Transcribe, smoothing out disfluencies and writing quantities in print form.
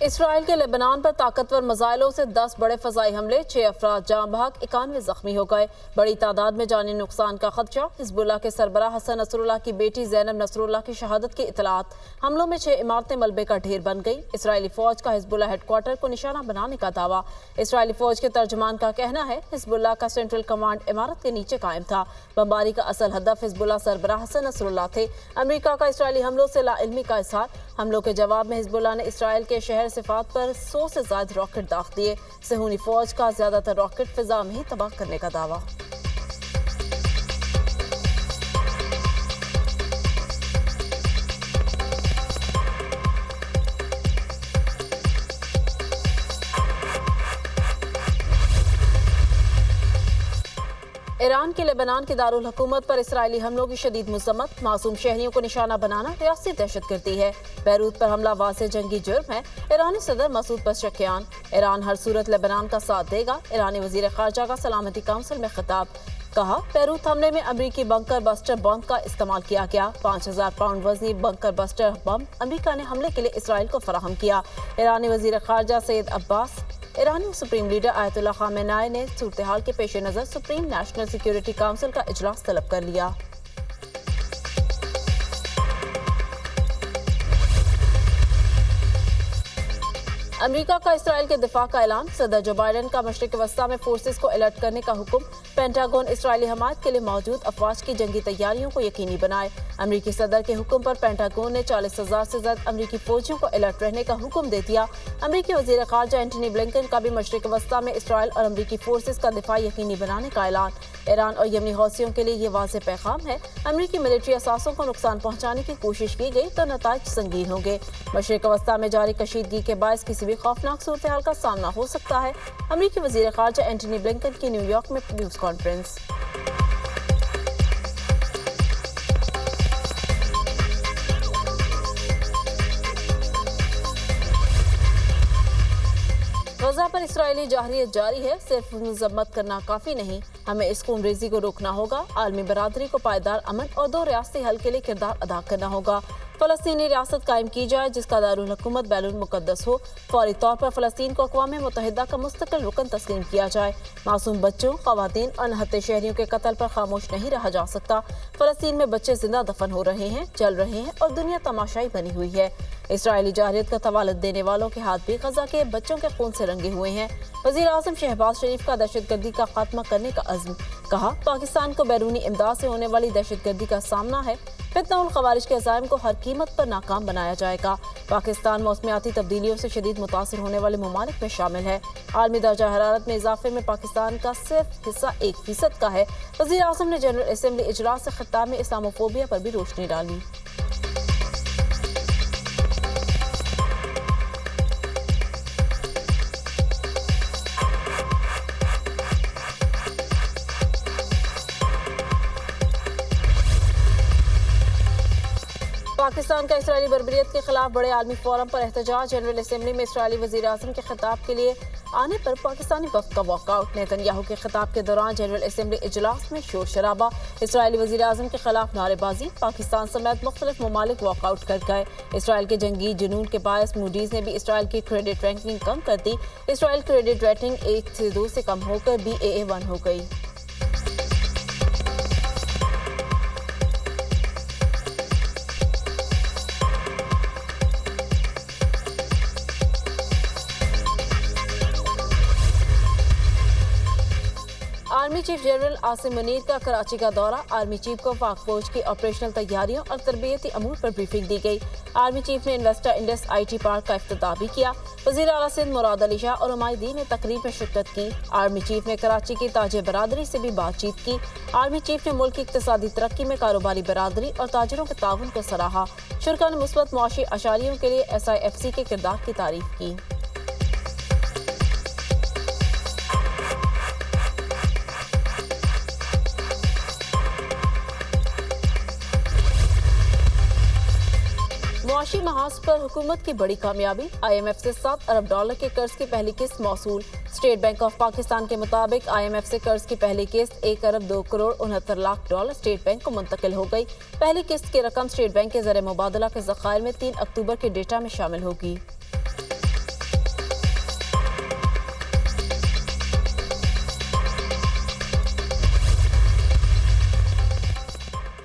اسرائیل کے لبنان پر طاقتور میزائلوں سے 10 بڑے فضائی حملے، 6 افراد جاں بحق، 91 زخمی ہو گئے۔ بڑی تعداد میں جانی نقصان کا خدشہ۔ حزب اللہ کے سربراہ حسن نصر اللہ کی بیٹی زینب نصر اللہ کی شہادت کی اطلاعات۔ حملوں میں 6 عمارتیں ملبے کا ڈھیر بن گئیں۔ اسرائیلی فوج کا حزب اللہ ہیڈ کوارٹر کو نشانہ بنانے کا دعویٰ۔ اسرائیلی فوج کے ترجمان کا کہنا ہے حزب اللہ کا سینٹرل کمانڈ عمارت کے نیچے قائم تھا۔ بمباری کا اصل ہدف حزب اللہ سربراہ حسن نصر اللہ تھے۔ امریکہ کا اسرائیلی حملوں سے لا علمی کا اظہار۔ حملوں کے جواب میں حزب اللہ نے اسرائیل کے شہر صفات پر 100 سے زائد راکٹ داغ دیے۔ صہیونی فوج کا زیادہ تر راکٹ فضا میں ہی تباہ کرنے کا دعویٰ۔ ایران کے لبنان کے دارالحکومت پر اسرائیلی حملوں کی شدید مذمت۔ معصوم شہریوں کو نشانہ بنانا ریاستی دہشت گردی ہے۔ بیروت پر حملہ واضح جنگی جرم ہے۔ ایرانی صدر مسعود پزشکیان۔ ایران ہر صورت لبنان کا ساتھ دے گا۔ ایرانی وزیر خارجہ کا سلامتی کونسل میں خطاب۔ کہا بیروت حملے میں امریکی بنکر بسٹر بم کا استعمال کیا گیا۔ 5000 پاؤنڈ وزنی بنکر بسٹر بم امریکہ نے حملے کے لیے اسرائیل کو فراہم کیا۔ ایرانی وزیر خارجہ سید عباس ایرانی سپریم لیڈر آیت اللہ خامنہئی نے صورتحال کے پیش نظر سپریم نیشنل سیکیورٹی کونسل کا اجلاس طلب کر لیا۔ امریکہ کا اسرائیل کے دفاع کا اعلان۔ صدر جو بائیڈن کا مشرق وسطیٰ میں فورسز کو الرٹ کرنے کا حکم۔ پینٹاگون اسرائیلی حمایت کے لیے موجود افواج کی جنگی تیاریوں کو یقینی بنائے۔ امریکی صدر کے حکم پر پینٹاگون نے 40,000 سے زائد امریکی فوجیوں کو الرٹ رہنے کا حکم دے دیا۔ امریکی وزیر خارجہ اینٹونی بلنکن کا بھی مشرق وسطیٰ میں اسرائیل اور امریکی فورسز کا دفاع یقینی بنانے کا اعلان۔ ایران اور یمنی حوثیوں کے لیے یہ واضح پیغام ہے امریکی ملٹری اثاثوں کو نقصان پہنچانے کی کوشش کی گئی تو نتائج سنگین ہوں گے۔ مشرق وسطیٰ میں جاری کشیدگی کے باعث کسی بھی خوفناک صورتحال کا سامنا ہو سکتا ہے۔ امریکی وزیر خارجہ اینٹونی بلنکن کی نیو یارک میں نیوز کانفرنس۔ غزہ پر اسرائیلی جارحیت جاری ہے۔ صرف مذمت کرنا کافی نہیں، ہمیں اس خون ریزی کو روکنا ہوگا۔ عالمی برادری کو پائیدار امن اور 2 ریاستی حل کے لیے کردار ادا کرنا ہوگا۔ فلسطینی ریاست قائم کی جائے جس کا دارالحکومت بیت المقدس ہو۔ فوری طور پر فلسطین کو اقوام متحدہ کا مستقل رکن تسلیم کیا جائے۔ معصوم بچوں، خواتین اور نہتے شہریوں کے قتل پر خاموش نہیں رہا جا سکتا۔ فلسطین میں بچے زندہ دفن ہو رہے ہیں، جل رہے ہیں اور دنیا تماشائی بنی ہوئی ہے۔ اسرائیلی جارحیت کا توالت دینے والوں کے ہاتھ بھی غزہ کے بچوں کے خون سے رنگے ہوئے ہیں۔ وزیر اعظم شہباز شریف کا دہشت گردی کا خاتمہ کرنے کا عزم۔ کہا پاکستان کو بیرونی امداد سے ہونے والی دہشت گردی کا سامنا ہے۔ فتنہ الخوارج کے عزائم کو ہر قیمت پر ناکام بنایا جائے گا۔ پاکستان موسمیاتی تبدیلیوں سے شدید متاثر ہونے والے ممالک میں شامل ہے۔ عالمی درجہ حرارت میں اضافے میں پاکستان کا صرف حصہ 1% کا ہے۔ وزیر اعظم نے جنرل اسمبلی اجلاس سے خطاب میں اسلاموفوبیا پر بھی روشنی ڈالی۔ پاکستان کا اسرائیلی بربریت کے خلاف بڑے عالمی فورم پر احتجاج۔ جنرل اسمبلی میں اسرائیلی وزیر اعظم کے خطاب کے لیے آنے پر پاکستانی وفد کا واک آؤٹ۔ نیتن یاہو کے خطاب کے دوران جنرل اسمبلی اجلاس میں شور شرابہ، اسرائیلی وزیر اعظم کے خلاف نعرے بازی۔ پاکستان سمیت مختلف ممالک واک آؤٹ کر گئے۔ اسرائیل کے جنگی جنون کے باعث موڈیز نے بھی اسرائیل کی کریڈٹ رینکنگ کم کر دی۔ اسرائیل کریڈٹ ریٹنگ A2 سے کم ہو کر Baa1 ہو گئی۔ Army chief general Asim Munir کا کراچی کا دورہ۔ آرمی چیف کو پاک فوج کی آپریشنل تیاریوں اور تربیتی امور پر بریفنگ دی گئی۔ آرمی چیف نے انویسٹر انڈس IT پارک کا افتتاح بھی کیا۔ وزیر اعلیٰ سندھ مراد علی شاہ اور عمائدی نے تقریب میں شرکت کی۔ آرمی چیف نے کراچی کی تاجر برادری سے بھی بات چیت کی۔ آرمی چیف نے ملک کی اقتصادی ترقی میں کاروباری برادری اور تاجروں کے تعاون کو سراہا۔ شرکاء نے مثبت معاشی اشاریوں کے لیے SIFC کے کردار کی تعریف کی۔ معاشی محاذ پر حکومت کی بڑی کامیابی۔ IMF سے $7 ارب کے قرض کی پہلی قسط موصول۔ اسٹیٹ بینک آف پاکستان کے مطابق IMF سے قرض کی پہلی قسط $1 ارب 2 کروڑ 69 لاکھ اسٹیٹ بینک کو منتقل ہو گئی۔ پہلی قسط کی رقم اسٹیٹ بینک کے زر مبادلہ کے ذخائر میں 3 اکتوبر کے ڈیٹا میں شامل ہوگی۔